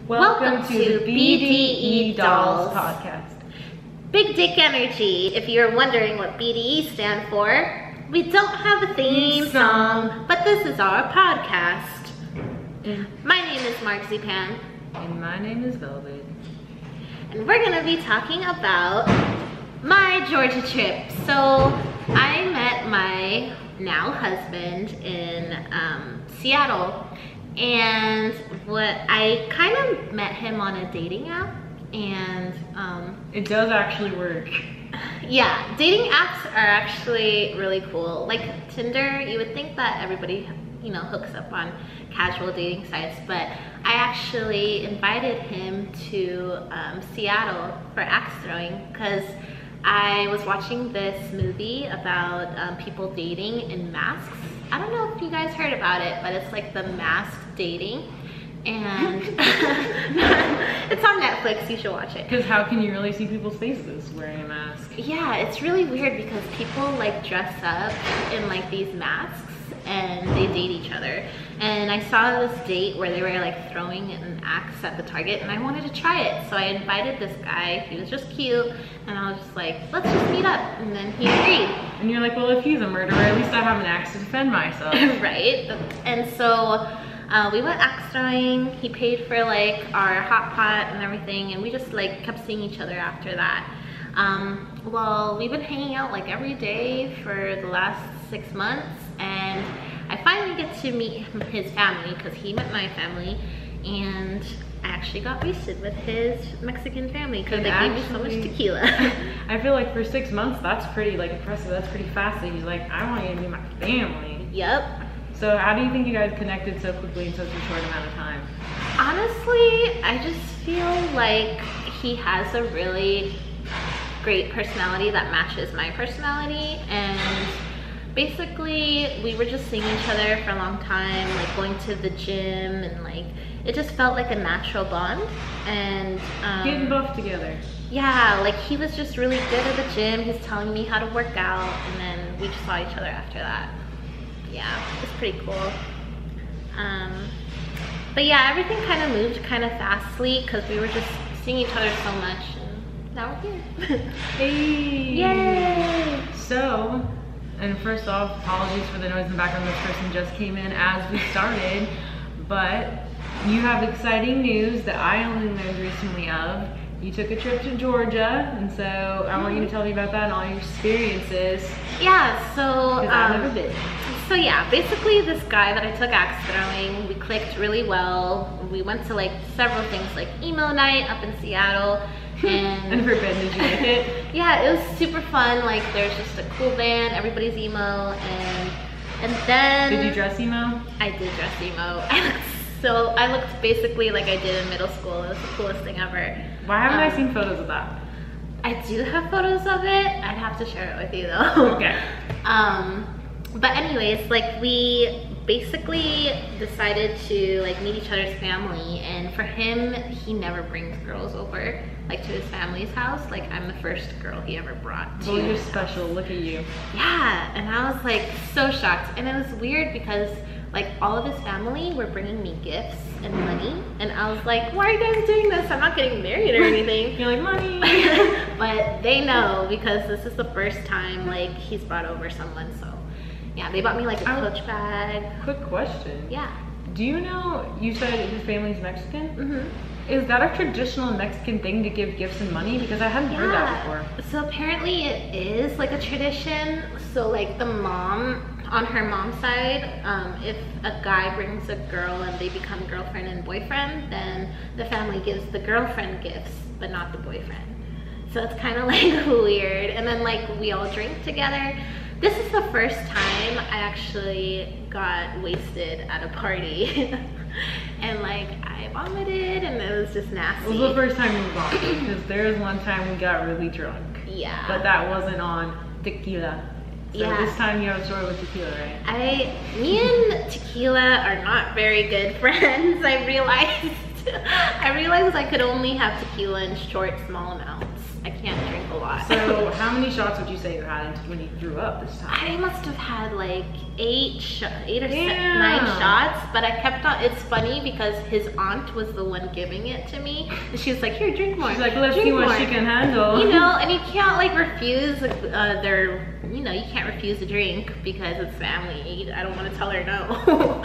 Welcome to the BDE Dolls podcast. Big dick energy. If you're wondering what BDE stand for, we don't have a theme song, but this is our podcast. My name is Marzipan. And my name is Velvet. And we're gonna be talking about my Georgia trip. So I met my now husband in Seattle. And I kind of met him on a dating app, and it does actually work. Yeah, dating apps are actually really cool. Like Tinder, you would think that everybody, hooks up on casual dating sites, but I actually invited him to Seattle for axe throwing because I was watching this movie about people dating in masks. I don't know if you guys heard about it, but it's like the mask dating, and it's on Netflix. You should watch it. Because how can you really see people's faces wearing a mask? Yeah, it's really weird because people like dress up in like these masks and they date each other. And I saw this date where they were like throwing an axe at the target, and I wanted to try it. So I invited this guy. He was just cute, and I was just like, let's just meet up. And then he agreed. And you're like, well, if he's a murderer, at least I have an axe to defend myself. Right? And so we went axe throwing. He paid for like our hot pot and everything, and we just like kept seeing each other after that. Well, we've been hanging out like every day for the last 6 months, and I finally get to meet his family because he met my family, and I actually got wasted with his Mexican family because they gave me so much tequila. I feel like for 6 months, that's pretty like impressive. That's pretty fast that he's like, I want you to meet my family. Yep. So how do you think you guys connected so quickly in such a short amount of time? Honestly, I just feel like he has a really great personality that matches my personality, and basically we were just seeing each other for a long time, like going to the gym, and like it just felt like a natural bond. And getting buff together. Yeah, like he was just really good at the gym. He's telling me how to work out, and then we just saw each other after that. Yeah, it's pretty cool. But yeah, everything kind of moved kind of fastly because we were just seeing each other so much, and now we're here. Hey! Yay! So, and first off, apologies for the noise in the background. This person just came in as we started, but you have exciting news that I only learned recently of. You took a trip to Georgia, and so I want you to tell me about that and all your experiences. Yeah, so I've never been. So yeah, basically this guy that I took axe throwing, we clicked really well. We went to like several things like emo night up in Seattle. And for Ben, did you like it? Yeah, it was super fun. Like there's just a cool band, everybody's emo, and then did you dress emo? I did dress emo. I looked basically like I did in middle school. It was the coolest thing ever. Why haven't I seen photos of that? I do have photos of it. I'd have to share it with you though. Okay. But anyways, like we basically decided to like meet each other's family, and for him, he never brings girls over like to his family's house. Like I'm the first girl he ever brought to. Well, you're special, look at you. Yeah, and I was like so shocked, and it was weird because like all of his family were bringing me gifts and money, and I was like, why are you guys doing this? I'm not getting married or anything. You're like, money. But they know because this is the first time like he's brought over someone. So yeah, they bought me like a Coach bag. Quick question. Yeah. Do you know, you said his family's Mexican? Mm-hmm. Is that a traditional Mexican thing to give gifts and money? Because I hadn't heard that before. So apparently it is like a tradition. So like the mom, on her mom's side, if a guy brings a girl and they become girlfriend and boyfriend, then the family gives the girlfriend gifts, but not the boyfriend. So it's kind of like weird. And then like we all drink together. This is the first time I actually got wasted at a party. And like I vomited, and it was just nasty. It was the first time we vomited, because there was one time we got really drunk. Yeah. But that wasn't on tequila. So yeah. This time you have a story with tequila, right? Me and tequila are not very good friends. I realized I could only have tequila in short, small amounts. I can't drink a lot. So how many shots would you say you had when you threw up this time? I must have had like 8 or 9 shots, but I kept on. It's funny because his aunt was the one giving it to me, and she was like, "Here, drink more." She's like, "Let's see what she can handle." You know, and you can't like refuse you know, you can't refuse a drink because it's family. I don't want to tell her no.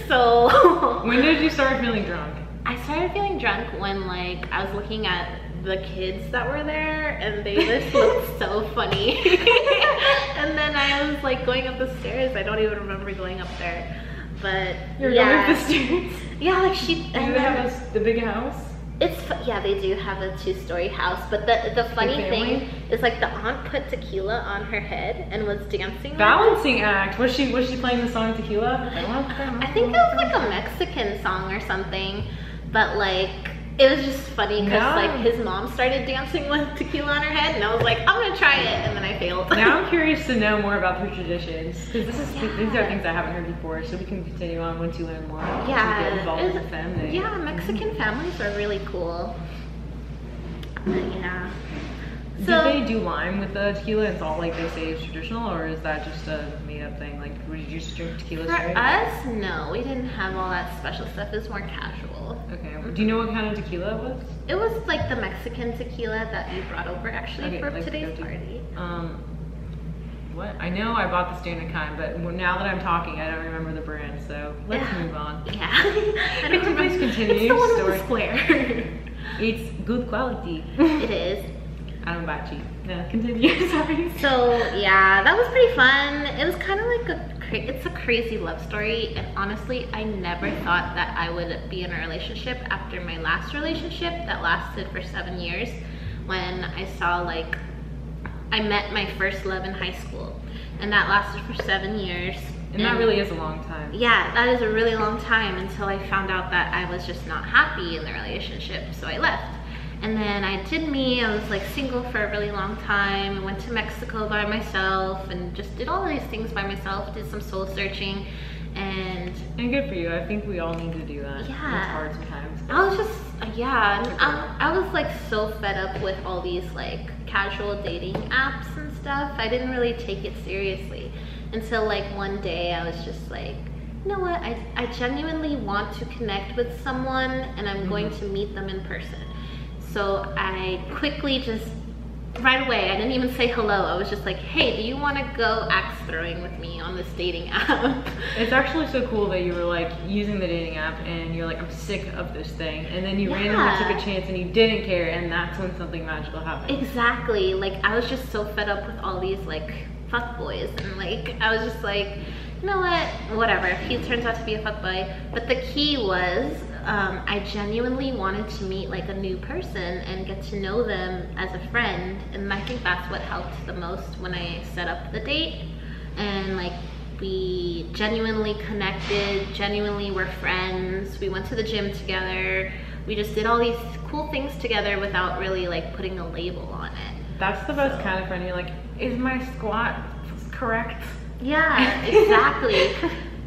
So when did you start feeling drunk? I started feeling drunk when like I was looking at the kids that were there and they just looked so funny. And then I was like going up the stairs. I don't even remember going up there, but you're going up the stairs. Yeah, like she. Do they have the big house? Yeah, they do have a 2-story house, but the funny thing is like the aunt put tequila on her head and was dancing. Balancing act. Was she playing the song Tequila? I think it was like a Mexican song or something, but like it was just funny because like his mom started dancing with tequila on her head, and I was like, I'm gonna try it, and then I failed. Now I'm curious to know more about their traditions, because these are things I haven't heard before, so we can continue on once you learn more. Yeah, get involved with them. Yeah, Mexican families are really cool. Yeah. So, do they do lime with the tequila? It's all like they say is traditional, or is that just a made-up thing? Like, would you just drink tequila straight? For us, no, we didn't have all that special stuff. It was more casual. Okay. Do you know what kind of tequila it was? It was like the Mexican tequila that you brought over actually for today's party. What? I know I bought the standard kind, but now that I'm talking, I don't remember the brand. So let's move on. Yeah. Could you please continue? It's the one with the square. It's good quality. It is. I don't buy cheap. No, continue. Sorry. So yeah, that was pretty fun. It was kind of like it's a crazy love story, and honestly, I never thought that I would be in a relationship after my last relationship that lasted for 7 years. When I met my first love in high school, and that lasted for 7 years. And that really is a long time. Yeah, that is a really long time until I found out that I was just not happy in the relationship, so I left. And then I did me. I was like single for a really long time. I went to Mexico by myself and just did all these things by myself, did some soul searching, and good for you. I think we all need to do that. Yeah. It's hard sometimes. I was just, I was like so fed up with all these like casual dating apps and stuff. I didn't really take it seriously until like one day I was just like, you know what, I genuinely want to connect with someone, and I'm going to meet them in person. So I quickly just, right away, I didn't even say hello. I was just like, hey, do you want to go axe throwing with me on this dating app? It's actually so cool that you were like using the dating app and you're like, I'm sick of this thing. And then you randomly took a chance and you didn't care, and that's when something magical happened. Exactly. Like I was just so fed up with all these like fuckboys, and like I was just like, you know what, whatever. He turns out to be a fuckboy. But the key was, I genuinely wanted to meet like a new person and get to know them as a friend, and I think that's what helped the most when I set up the date. And like we genuinely connected, genuinely were friends. We went to the gym together. We just did all these cool things together without really like putting a label on it. That's the best kind of friend. You're like, is my squat correct? Yeah, exactly.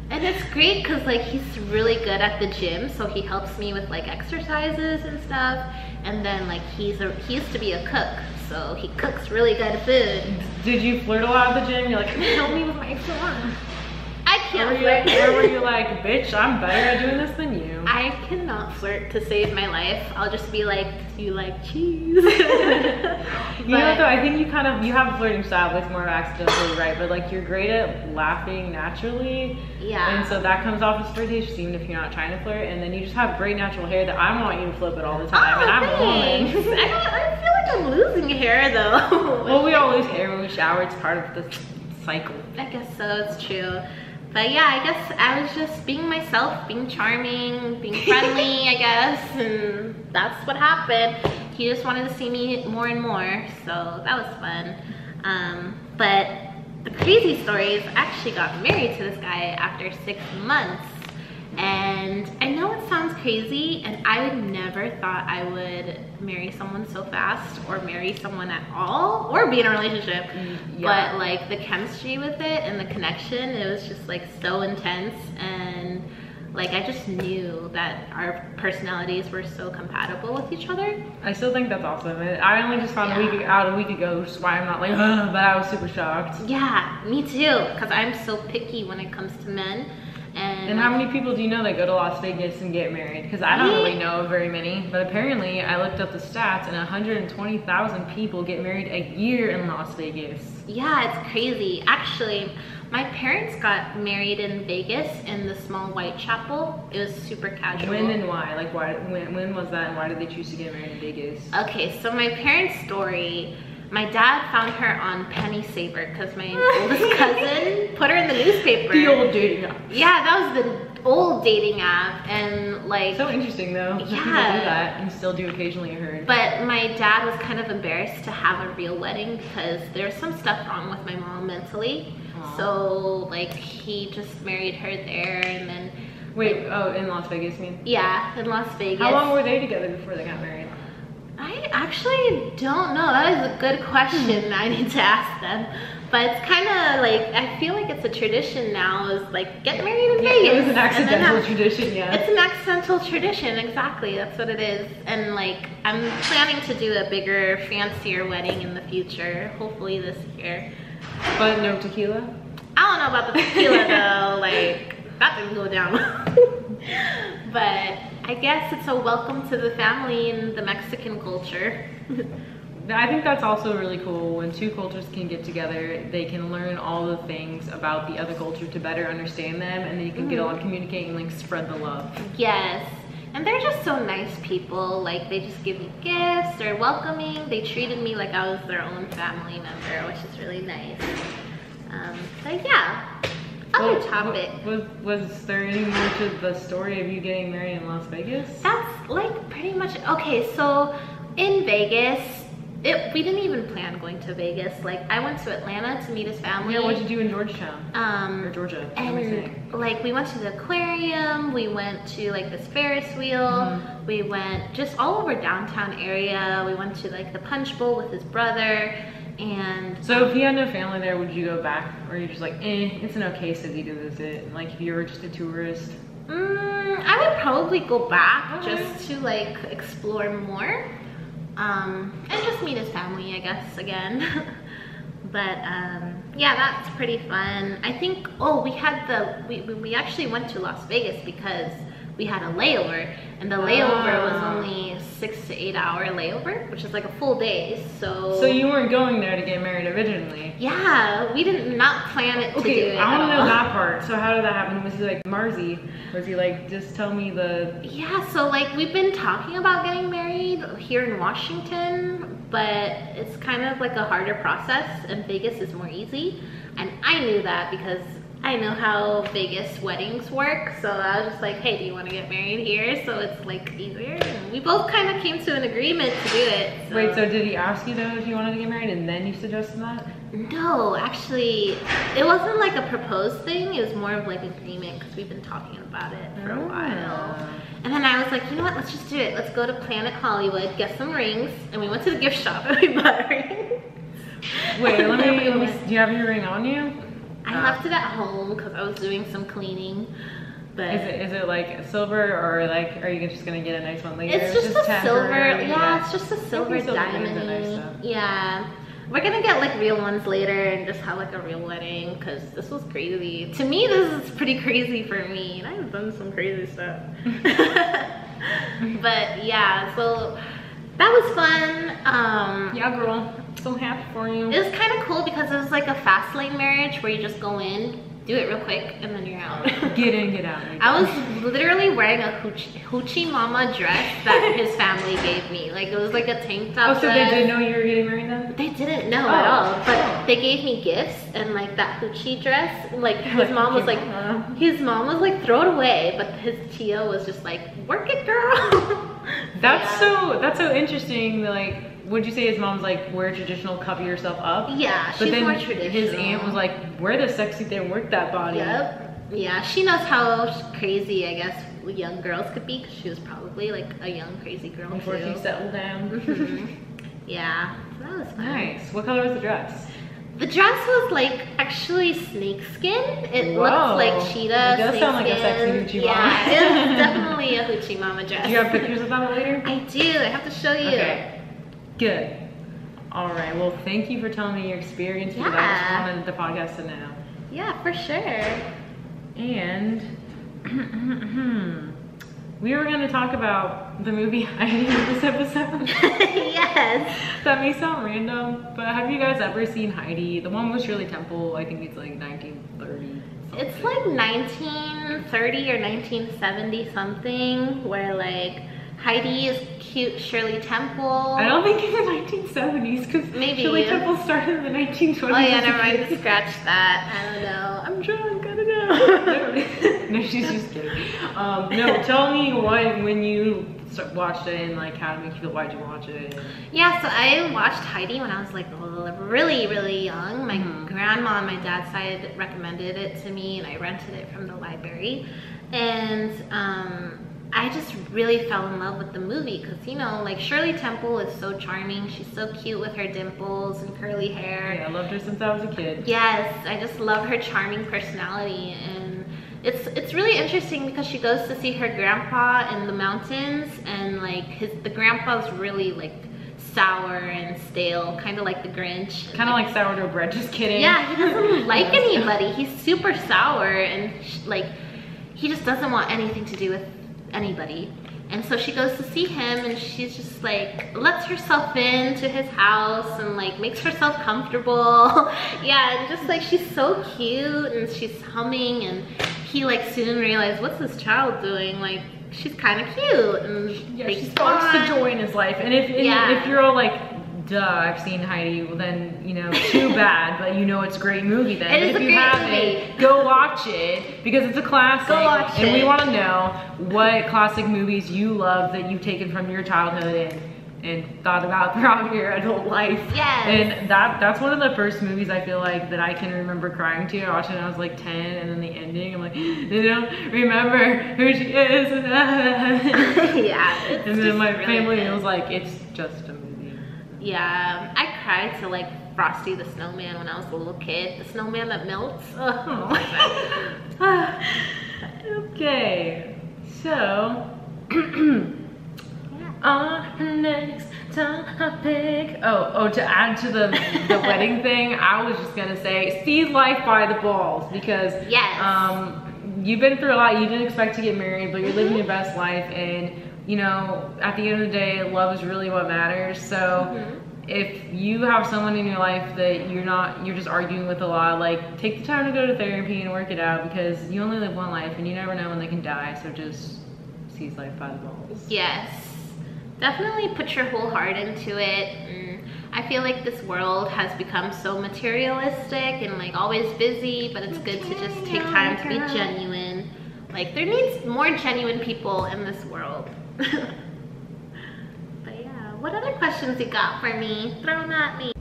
And it's great because like he's really good at the gym, so he helps me with like exercises and stuff. And then like he used to be a cook, so he cooks really good food. Did you flirt a lot at the gym? You're like, help me with my foot. I can't flirt. Or were you like, bitch, I'm better at doing this than you? I cannot flirt to save my life. I'll just be like, do you like cheese? You know, though, I think you have a flirting style, but it's more accidentally, right? But like you're great at laughing naturally. Yeah. And so that comes off as flirtatious even if you're not trying to flirt. And then you just have great natural hair that I want you to flip it all the time. And I'm a woman. I feel like I'm losing hair though. Well, we all lose hair when we shower. It's part of the cycle. I guess so, it's true. But yeah, I guess I was just being myself, being charming, being friendly, I guess, and that's what happened. He just wanted to see me more and more, so that was fun. But the crazy story is I actually got married to this guy after 6 months. And I know it sounds crazy, and I would never thought I would marry someone so fast, or marry someone at all, or be in a relationship. Yeah. But like the chemistry with it and the connection, it was just like so intense. And Like, I just knew that our personalities were so compatible with each other. I still think that's awesome. I only just found a week ago, which is why I'm not like, ugh, but I was super shocked. Yeah, me too, because I'm so picky when it comes to men. And how many people do you know that go to Las Vegas and get married? Because I don't really know very many, but apparently I looked up the stats and 120,000 people get married a year in Las Vegas. Yeah, it's crazy. Actually, my parents got married in Vegas in the small white chapel. It was super casual. When and why? Like, why? When was that, and why did they choose to get married in Vegas? Okay, so my parents' story. My dad found her on Penny Saver because my oldest cousin put her in the newspaper. The old dating app. Yeah, that was the old dating app, and like. So interesting though. Yeah. People do that and still do occasionally, I heard. But my dad was kind of embarrassed to have a real wedding because there was some stuff wrong with my mom mentally. Aww. So like he just married her there, and then. Wait, oh, in Las Vegas, you mean? Yeah, in Las Vegas. How long were they together before they got married? I actually don't know. That is a good question. I need to ask them. But it's kind of like, I feel like it's a tradition now, is like get married in Vegas. It was an accidental tradition, yeah. It's an accidental tradition, exactly. That's what it is. And like, I'm planning to do a bigger, fancier wedding in the future, hopefully this year. But no tequila? I don't know about the tequila though. Like, that didn't go down. But I guess it's a welcome to the family in the Mexican culture. I think that's also really cool when two cultures can get together. They can learn all the things about the other culture to better understand them, and then you can get on, communicate, and like spread the love. Yes, and they're just so nice people. Like, they just give me gifts, they're welcoming. They treated me like I was their own family member, which is really nice. But yeah. Other topic. Was there any more to the story of you getting married in Las Vegas? That's like pretty much, okay, so in Vegas, we didn't even plan going to Vegas. Like, I went to Atlanta to meet his family. Yeah, what'd you do in Georgetown? Or Georgia, and like, we went to the aquarium, we went to like this Ferris wheel, we went just all over downtown area. We went to like the Punch Bowl with his brother. And so if you had no family there, would you go back, or are you just like, it's an okay city to visit, like if you were just a tourist? I would probably go back just to like explore more, and just meet his family, I guess, again. But yeah, that's pretty fun. I think, we actually went to Las Vegas because we had a layover, and the layover was only 6 to 8 hour layover, which is like a full day. So you weren't going there to get married originally? Yeah, we did not plan it to do it. I want to know that part. So how did that happen? Was he like Marzi? Was he like, just tell me the... Yeah, so like we've been talking about getting married here in Washington, but it's kind of like a harder process, and Vegas is more easy. And I knew that because I know how Vegas weddings work, so I was just like, hey, do you want to get married here? So it's like easier. And we both kind of came to an agreement to do it. So. Wait, so did he ask you though if you wanted to get married and then you suggested that? No, actually, it wasn't like a proposed thing. It was more of like agreement because we've been talking about it for a while. And then I was like, you know what, let's just do it. Let's go to Planet Hollywood, get some rings. And we went to the gift shop and we bought rings. Wait, let me do you have your ring on you? I left it at home because I was doing some cleaning. But is it like silver, or like are you just gonna get a nice one later? It's just a silver. Yeah, it's just a silver diamond. Nice, yeah, we're gonna get like real ones later and just have like a real wedding because this was crazy. To me, this is pretty crazy for me, and I've done some crazy stuff. But yeah, so that was fun. Yeah, girl. So happy for you. It was kind of cool because it was like a fast lane marriage where you just go in, do it real quick, and then you're out. Get in, get out. I was literally wearing a hoochie mama dress that his family gave me. Like, it was like a tank top so dress. They didn't know you were getting married then? They didn't know at all, but they gave me gifts and like that hoochie dress. Like, his mom was like, throw it away, but his tia was just like, work it, girl. That's so interesting. Like, would you say his mom's like, wear traditional, cover yourself up? Yeah, she's more traditional. His aunt was like, wear the sexy thing, work that body. Yep. Yeah, she knows how crazy, I guess, young girls could be, because she was probably like a young, crazy girl before she settled down. Yeah, so that was fun. Nice. What color was the dress? it? The dress was like actually snakeskin. It Whoa. looked like cheetah. It does sound like a sexy hoochie mama. Yeah, it's definitely a hoochie mama dress. Do you have pictures of that later? I do. I have to show you. Okay. Good. All right. Well, thank you for telling me your experience because I just wanted the podcast to know. Yeah, for sure. And we were going to talk about the movie Heidi in this episode. Yes. That may sound random, but have you guys ever seen Heidi? The one with Shirley Temple. I think it's like 1930. Something. It's like 1930 or 1970 something, where like Heidi is cute Shirley Temple. I don't think in the 1970s because Shirley Temple started in the 1920s. Oh yeah, never mind. Scratch that. I don't know. I'm drunk. I don't know. No, she's just kidding. No, tell me when you watched it and like how to make you feel. Why'd you watch it? Yeah, so I watched Heidi when I was like really, really young. My grandma on my dad's side recommended it to me, and I rented it from the library. And I just really fell in love with the movie because, you know, like Shirley Temple is so charming. She's so cute with her dimples and curly hair. Yeah, I loved her since I was a kid. Yes, I just love her charming personality. And it's really interesting because she goes to see her grandpa in the mountains, and like the grandpa's really like sour and stale, kind of like the Grinch. Kind of like sourdough bread, just kidding. Yeah, he doesn't like anybody. He's super sour, and like he just doesn't want anything to do with anybody. And so she goes to see him, and she's just like lets herself into his house and like makes herself comfortable. Yeah, and just like she's so cute, and she's humming, and he like soon realized, what's this child doing? Like she's kind of cute, and yeah, she sparks the joy in his life. And if you're all like, duh, I've seen Heidi, well then, you know, too bad, but you know it's a great movie then. It is if a you great haven't, movie. go watch it because it's a classic. Go watch and it. we want to know what classic movies you love that you've taken from your childhood and thought about throughout your adult life. Yes. And that's one of the first movies I feel like that I can remember crying to. I watched it when I was like 10, and then the ending, I'm like, they don't remember who she is. Yeah. And then my family was like, it's just a movie. Yeah, I cried to like Frosty the Snowman when I was a little kid. The snowman that melts. Oh. Okay, so our next topic. Oh, to add to the wedding thing, I was just gonna say, seize life by the balls because yes. You've been through a lot. You didn't expect to get married, but you're living your best life, and you know, at the end of the day, love is really what matters. So if you have someone in your life that you're just arguing with a lot, like take the time to go to therapy and work it out because you only live one life and you never know when they can die. So just seize life by the balls. Yes, definitely put your whole heart into it. I feel like this world has become so materialistic and like always busy, but it's good to just take time to be genuine. Like there needs more genuine people in this world. But yeah, what other questions you got for me? Throw them at me.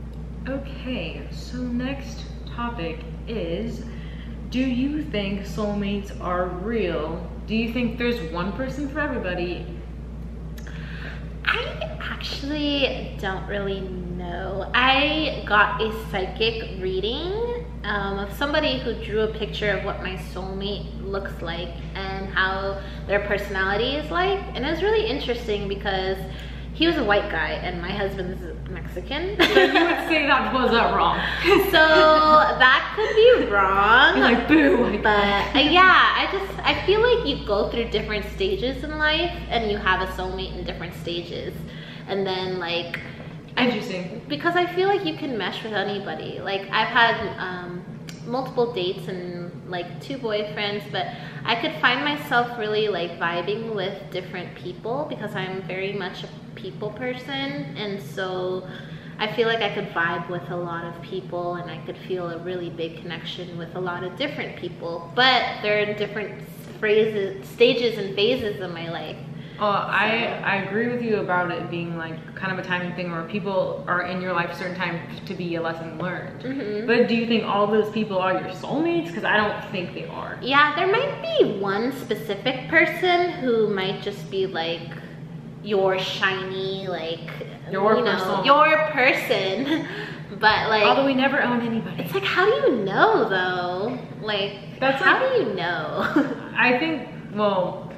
Okay, so next topic is, do you think soulmates are real? Do you think there's one person for everybody? I actually don't really know. I got a psychic reading of somebody who drew a picture of what my soulmate looks like and how their personality is like, and it was really interesting because he was a white guy and my husband's Mexican. So you would say that was wrong. So that could be wrong. You're like, boo. But yeah, I feel like you go through different stages in life and you have a soulmate in different stages. And then like, interesting. Because I feel like you can mesh with anybody. Like I've had multiple dates and like 2 boyfriends, but I could find myself really like vibing with different people because I'm very much a people person, and so I feel like I could vibe with a lot of people and I could feel a really big connection with a lot of different people, but they're in different stages and phases of my life. I agree with you about it being like kind of a timing thing where people are in your life a certain time to be a lesson learned. But do you think all those people are your soulmates? Because I don't think they are. Yeah, there might be one specific person who might just be like your shiny, like, your person. But like, although we never own anybody. it's like, how do you know though? Like, how do you know? I think, well,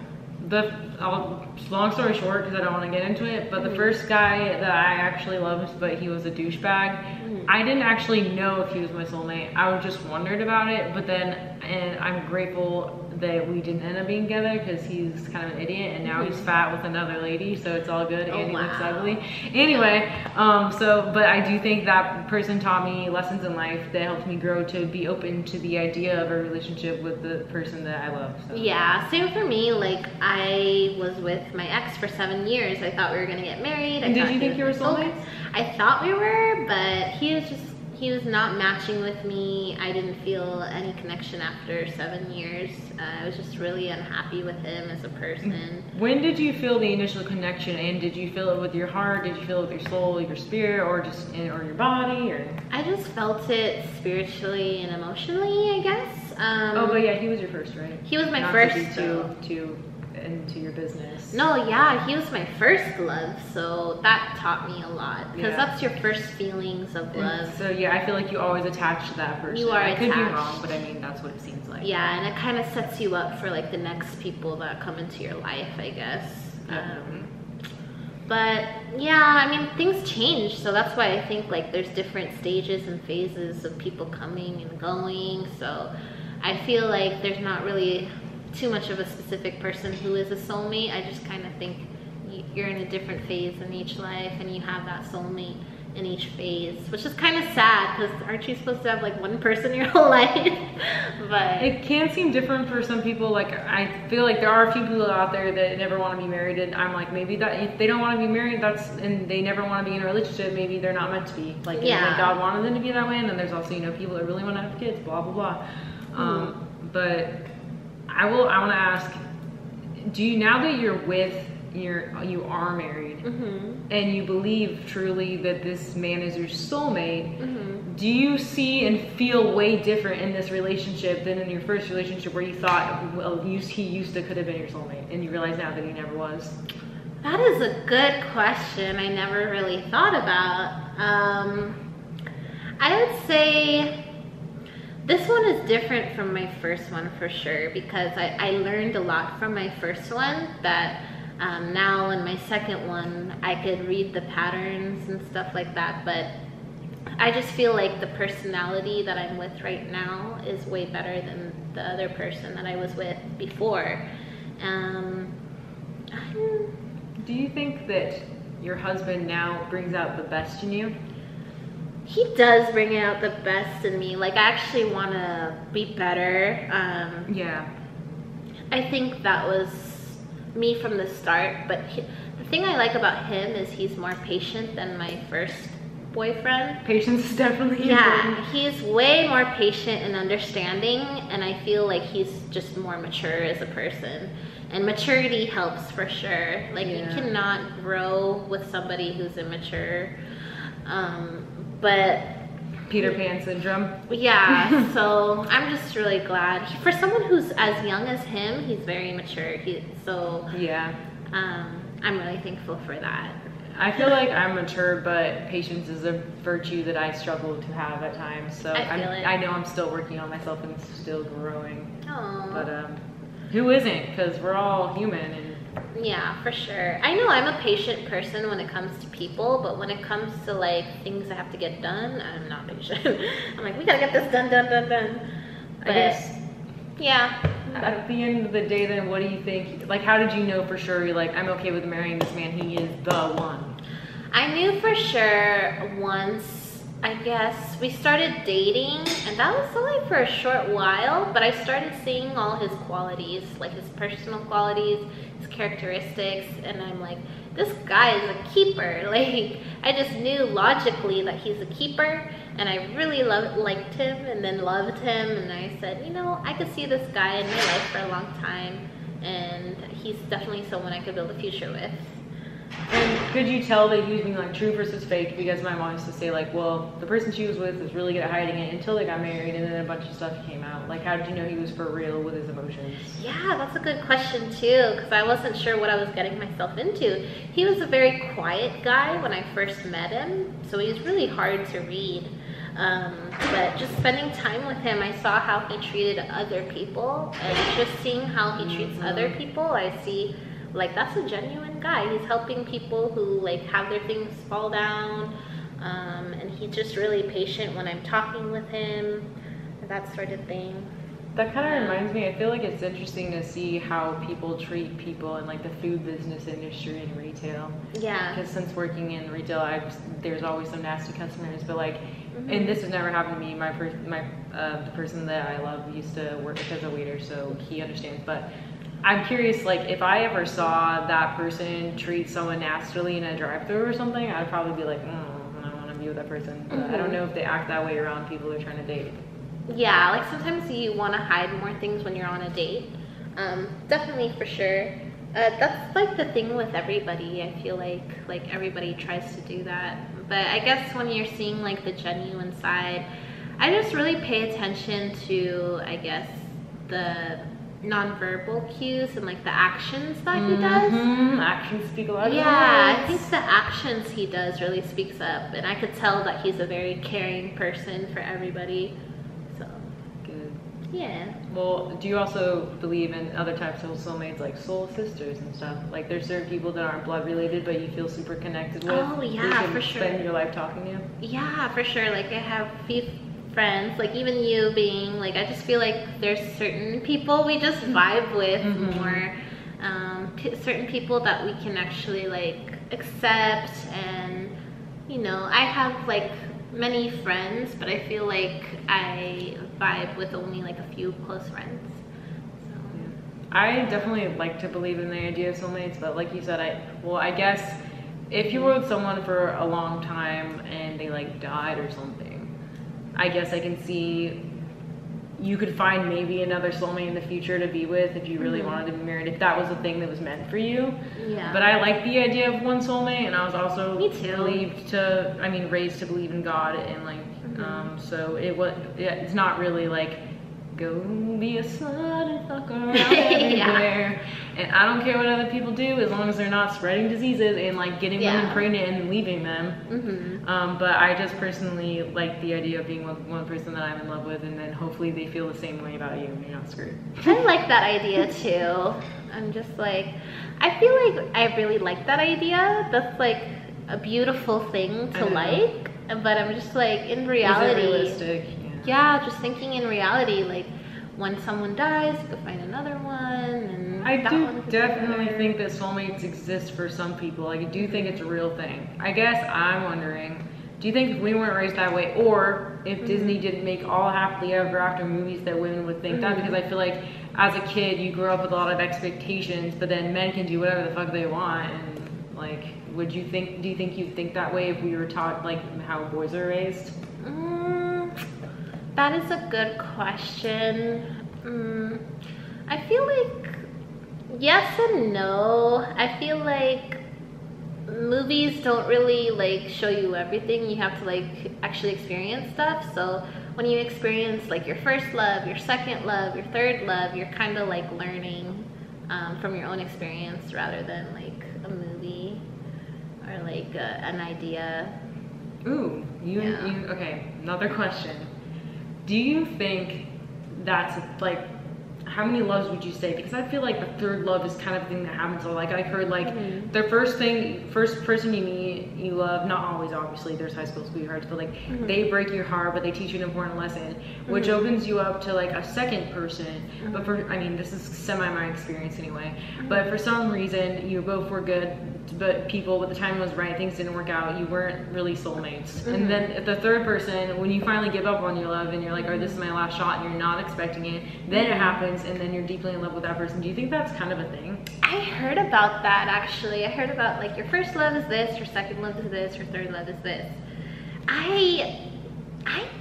long story short, because I don't want to get into it, but the first guy that I actually loved, but he was a douchebag, I didn't actually know if he was my soulmate. I just wondered about it, but then, and I'm grateful that we didn't end up being together because he's kind of an idiot, and now he's fat with another lady, so it's all good. And he looks ugly. Anyway, but I do think that person taught me lessons in life that helped me grow to be open to the idea of a relationship with the person that I love. So. Yeah, same for me. Like, I was with my ex for 7 years. I thought we were gonna get married. And did you think you were soulmates? I thought we were, but he was not matching with me. I didn't feel any connection after 7 years. I was just really unhappy with him as a person. When did you feel the initial connection, and did you feel it with your heart? Did you feel it with your soul, your spirit, or your body? Or I just felt it spiritually and emotionally, I guess. Oh, but yeah, he was your first, right? He was my Not first. To be too into your business. No, yeah, he was my first love, so that taught me a lot, because that's your first feelings of love. And so yeah, I feel like you always attach to that person. You are I could be attached. wrong, but I mean that's what it seems like. Yeah, and it kind of sets you up for like the next people that come into your life, I guess. But yeah, I mean, things change, so that's why I think like there's different stages and phases of people coming and going. So I feel like there's not really too much of a specific person who is a soulmate. I just kind of think you're in a different phase in each life, and you have that soulmate in each phase, which is kind of sad, because aren't you supposed to have like one person your whole life? But it can seem different for some people. Like, I feel like there are a few people out there that never want to be married, and I'm like, maybe that if they don't want to be married, and they never want to be in a relationship, maybe they're not meant to be. Like, like God wanted them to be that way, and then there's also, you know, people that really want to have kids, blah blah blah. But I want to ask, do you, now that you're with you are married, and you believe truly that this man is your soulmate, do you see and feel way different in this relationship than in your first relationship, where you thought, well, he could have been your soulmate, and you realize now that he never was? That is a good question. I never really thought about. I would say this one is different from my first one for sure, because I learned a lot from my first one that now in my second one I could read the patterns and stuff like that. But I just feel like the personality that I'm with right now is way better than the other person that I was with before. Do you think that your husband now brings out the best in you? He does bring out the best in me. Like, I actually want to be better. Yeah. I think that was me from the start. But the thing I like about him is he's more patient than my first boyfriend. Patience is definitely important. He's way more patient and understanding, and I feel like he's just more mature as a person. And maturity helps for sure. Like, you cannot grow with somebody who's immature. But Peter Pan syndrome. Yeah, so I'm just really glad. For someone who's as young as him, he's very mature. I'm really thankful for that. I feel like I'm mature, but patience is a virtue that I struggle to have at times. So I know I'm still working on myself and still growing. Aww. But who isn't? Because we're all human. And yeah, for sure. I know I'm a patient person when it comes to people, but when it comes to like things that have to get done, I'm not patient. I'm like, we gotta get this done. But, I guess. Yeah. At the end of the day, then, what do you think? Like, how did you know for sure? You're like, I'm okay with marrying this man. He is the one. I knew for sure once, I guess, we started dating, and that was only for a short while, but I started seeing all his qualities, like his personal qualities, his characteristics, and I'm like, this guy is a keeper. Like, I just knew logically that he's a keeper, and I really liked him, and then loved him, and I said, you know, I could see this guy in my life for a long time, and he's definitely someone I could build a future with. And could you tell that he was being like true versus fake? Because my mom used to say like, well, the person she was with was really good at hiding it until they got married, and then a bunch of stuff came out. Like, how did you know he was for real with his emotions? Yeah, that's a good question too, because I wasn't sure what I was getting myself into. He was a very quiet guy when I first met him, so he was really hard to read. But just spending time with him, I saw how he treated other people, and just seeing how he treats other people, I see like that's a genuine guy. He's helping people who like have their things fall down, and he's just really patient when I'm talking with him, that sort of thing. That kind of reminds me, I feel like it's interesting to see how people treat people in like the food business industry and retail. Yeah. Because since working in retail, there's always some nasty customers, but like, and this has never happened to me. The person that I love used to work as a waiter, so he understands. But I'm curious, like, if I ever saw that person treat someone nastily in a drive-thru or something, I'd probably be like, I don't want to be with that person. But I don't know if they act that way around people they're trying to date. Yeah, like sometimes you want to hide more things when you're on a date. Definitely, for sure. That's like the thing with everybody. I feel like everybody tries to do that. But I guess when you're seeing like the genuine side, I just really pay attention to, I guess, the nonverbal cues and like the actions that he does. Actions speak a lot. Yeah, I think the actions he does really speaks up, and I could tell that he's a very caring person for everybody. So good. Yeah. Well, do you also believe in other types of soulmates, like soul sisters and stuff? Like, there's certain people that aren't blood related, but you feel super connected with. Oh yeah, for sure. Spend your life talking to. Yeah, for sure. Like I have few friends, like even you being like, I just feel like there's certain people we just vibe with more. Certain people that we can actually like accept, and you know, I have like many friends, but I feel like I vibe with only like a few close friends. So. I definitely like to believe in the idea of soulmates, but like you said, I guess if you were with someone for a long time and they like died or something, I guess I can see you could find maybe another soulmate in the future to be with if you really wanted to be married, if that was the thing that was meant for you. Yeah. But I like the idea of one soulmate, and I was also raised to believe in God, and like so it's not really like go be a slut and fuck around everywhere. And I don't care what other people do as long as they're not spreading diseases and like getting women pregnant and leaving them. But I just personally like the idea of being with one person that I'm in love with, and then hopefully they feel the same way about you and you're not screwed. I like that idea too. I'm just like, I feel like I really like that idea. That's like a beautiful thing to like, but I'm just like, in reality, is it realistic? Yeah, just thinking in reality, like when someone dies, you could find another one, and I do definitely think that soulmates exist for some people. Like, I do think it's a real thing. I guess I'm wondering, do you think if we weren't raised that way, or if Disney didn't make all happily ever after movies, that women would think that? Because I feel like as a kid you grow up with a lot of expectations, but then men can do whatever the fuck they want, and like, do you think you'd think that way if we were taught like how boys are raised? That is a good question. I feel like yes and no. I feel like movies don't really like show you everything. You have to like actually experience stuff. So when you experience like your first love, your second love, your third love, you're kind of like learning from your own experience rather than like a movie or like an idea. Ooh, okay, another question. Do you think that's like, how many loves would you say? Because I feel like the third love is kind of a thing that happens. So like I've heard like the first person you meet, you love, not always obviously, there's high school sweethearts, but like they break your heart, but they teach you an important lesson, which opens you up to like a second person. But this is semi my experience anyway, but for some reason you both were good, but when the time was right, things didn't work out, you weren't really soulmates. And then the third person, when you finally give up on your love and you're like, oh, this is my last shot, and you're not expecting it, then it happens, and then you're deeply in love with that person. Do you think that's kind of a thing? I heard about that actually. I heard about like your first love is this, your second love is this, your third love is this. I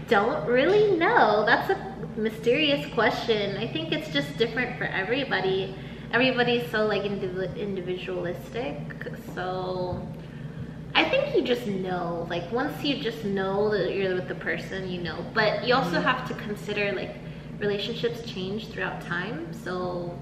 don't really know. That's a mysterious question. I think it's just different for everybody. Everybody's so like individualistic, so think you just know, like once you just know that you're with the person, you know. But you also have to consider like relationships change throughout time, so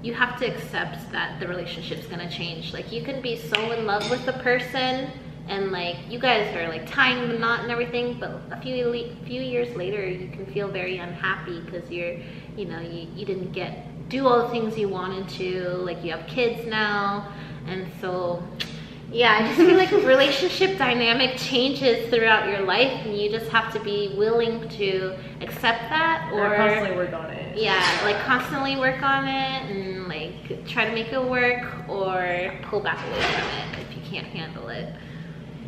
you have to accept that the relationship's gonna change. Like you can be so in love with the person and like you guys are like tying the knot and everything, but a few years later you can feel very unhappy because you're, you know, you didn't do all the things you wanted to, like you have kids now. And so yeah, I just feel like relationship dynamic changes throughout your life, and you just have to be willing to accept that, or constantly work on it. Yeah, like constantly work on it and like try to make it work, or pull back away from it if you can't handle it.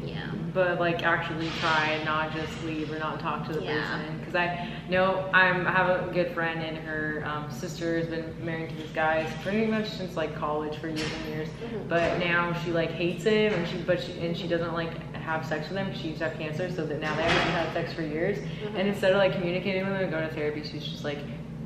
Yeah. But like actually try and not just leave or not talk to the person. Because I know I have a good friend, and her sister has been married to this guy pretty much since like college for years and years. But now she like hates him, and she doesn't like have sex with him because she used to have cancer. So that now they haven't had sex for years. And instead of like communicating with him and going to therapy, she's just like,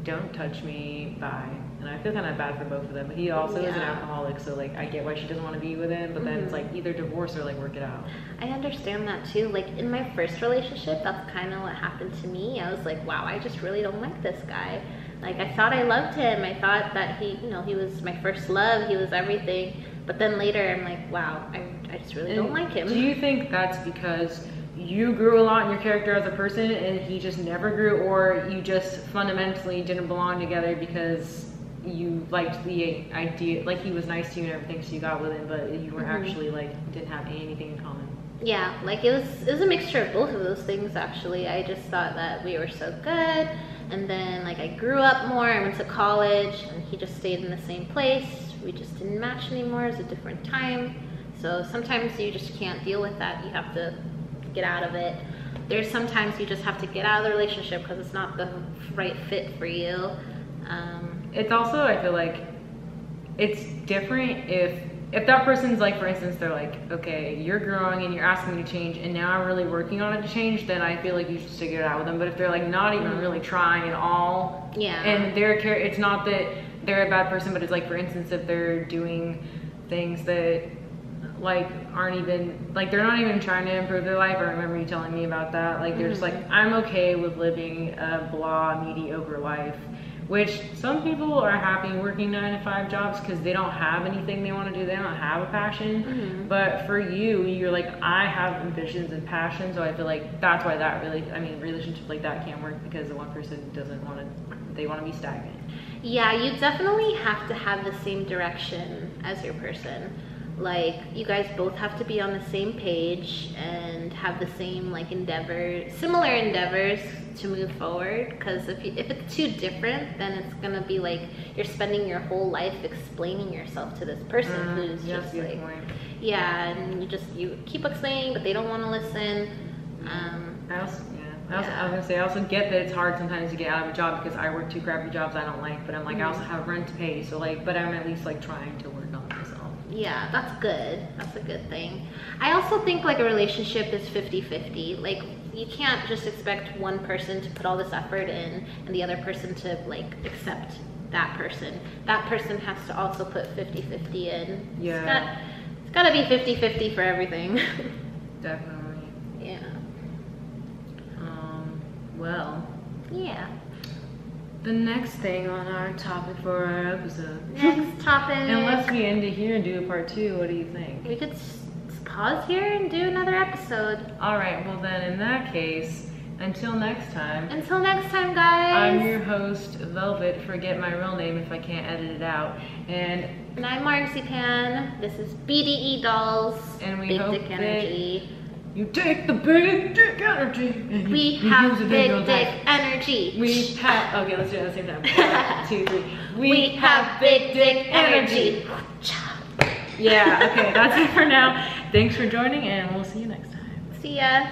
don't touch me, bye. And I feel kind of bad for both of them. But he also is an alcoholic, so like I get why she doesn't want to be with him. But then it's like either divorce or like work it out. I understand that too. Like in my first relationship, that's kind of what happened to me. I was like, wow, I just really don't like this guy. Like I thought I loved him. I thought that he, you know, he was my first love. He was everything. But then later, I'm like, wow, I just really don't like him. Do you think that's because you grew a lot in your character as a person and he just never grew, or you just fundamentally didn't belong together because you liked the idea, like he was nice to you and everything, so you got with him, but you were actually like didn't have anything in common? Yeah, like it was a mixture of both of those things actually. I just thought that we were so good, and then like I grew up more, I went to college, and he just stayed in the same place. We just didn't match anymore. It was a different time. So sometimes you just can't deal with that. You have to get out of it. There's sometimes you just have to get out of the relationship because it's not the right fit for you. It's also, I feel like it's different if that person's like, for instance, they're like, okay, you're growing and you're asking me to change, and now I'm really working on it to change, then I feel like you should stick it out with them. But if they're like not even really trying at all, and it's not that they're a bad person, but it's like, for instance, if they're doing things that like aren't even like, they're not even trying to improve their life. I remember you telling me about that. Like they're just like, I'm okay with living a blah mediocre life, which some people are happy working 9-to-5 jobs because they don't have anything they want to do. They don't have a passion. But for you, you're like, I have ambitions and passion. So I feel like that's why that really, I mean, relationships like that can't work, because the one person doesn't want to, they want to be stagnant. Yeah, you definitely have to have the same direction as your person. Like you guys both have to be on the same page and have the same like similar endeavors to move forward. Because if it's too different, then it's gonna be like you're spending your whole life explaining yourself to this person who's just like, and you keep explaining, but they don't want to listen. I was gonna say, I also get that it's hard sometimes to get out of a job, because I work 2 crappy jobs I don't like, but I'm like, I also have rent to pay, so like, but I'm at least like trying to work on myself. Yeah, that's good. That's a good thing. I also think like a relationship is 50-50. Like you can't just expect one person to put all this effort in and the other person to like accept that person. That person has to also put 50-50 in. Yeah. It's gotta be 50-50 for everything. Definitely. Yeah. Well. Yeah. The next thing on our topic for our episode. Next topic. Unless we end it here and do a part 2, what do you think? We could pause here and do another episode. Alright, well then in that case, until next time. Until next time, guys. I'm your host, Velvet. Forget my real name if I can't edit it out. And I'm Marzipan. This is BDE Dolls. And we Big hope Dick Energy. You take the big dick energy. And we have big dick energy. We have, okay, let's do it at the same time. 1, 2, 3. We have big dick energy. Yeah, okay, that's it for now. Thanks for joining, and we'll see you next time. See ya.